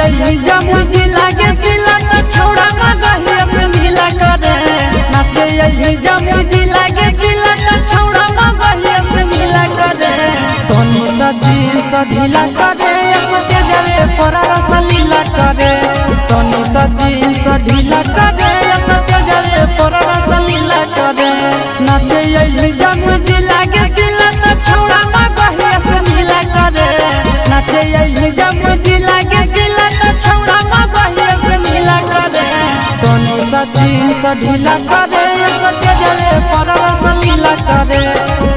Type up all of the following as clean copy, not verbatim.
यही जमुजी लागे सिला न छोड़ा मगहिया से मिला करे नाचे यही जमुजी लागे सिला न छोड़ा मगहिया से मिला करे तोनी सजी सढीला करे सके जावे पर रस लीला करे तोनी सजी सढीला करे सके जावे पर रस लीला करे नाचे यही जमुजी लागे सिला न छोड़ा मगहिया से मिला करे नाचे यही जमुजी लागे सिला न छोड़ा मगहिया से मिला करे तोनी सजी सढीला करे सके जावे पर रस लीला करे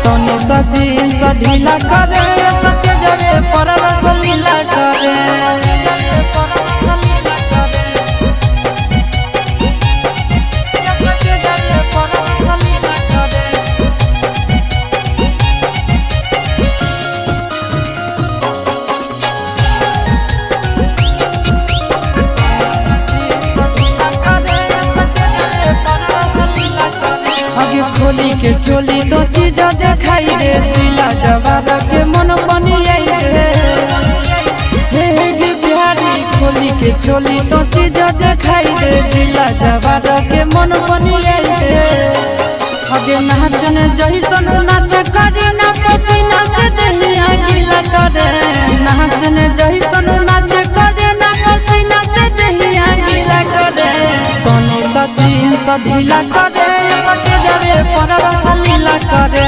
तोनी सजी सढीला करे सके जावे पर रस लीला करे खोली के चोली तो चीज दिखाई दे दिला जवार के मन बनी हे बिहारी खोली के चोली तो चीज दिखाई दे दिला जवार के मन बनी हगे नाचन जहिसन नाच करे ना पसीना से देहिया गीला करे नाचन जहिसन नाच करे ना पसीना से देहिया गीला करे तोनी सजी सढीला करे सके जावे पर रस लीला करे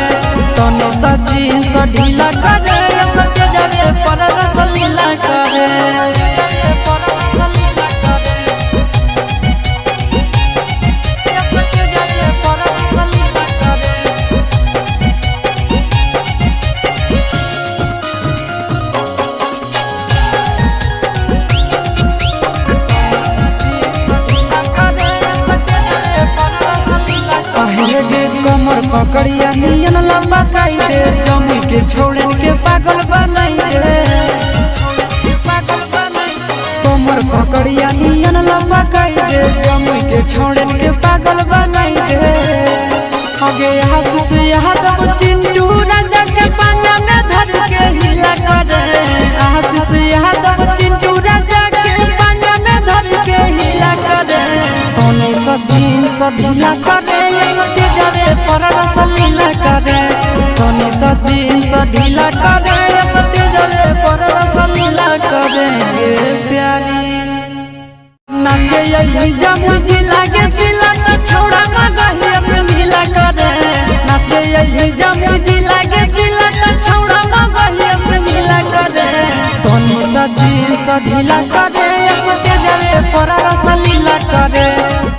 तोनी सजी सढीला करे सके जावे पर रस लीला करे कमर पकड़िया नियन लंबा काई दे जमी के छोड़न के पागल बनाई दे कमर पकड़िया नियन लंबा काई दे जमी के छोड़न के पागल बनाई दे हगे हंस यहाँ दम चिंटू राजा के पांजा में धर के हिला करे हंस यहाँ दम चिंटू राजा के पांजा में धर के हिला करे तोने सजी सढीला करे पर रस लीला करे तोनी सजी सढीला करे सके जावे पर रस लीला करे प्यारी नाचे यही जमुजी लागे सिला न छोड़ा मगहिया से मिला करे नाचे यही जमुजी लागे सिला न छोड़ा मगहिया से मिला करे तोनी सजी सढीला करे सके जावे पर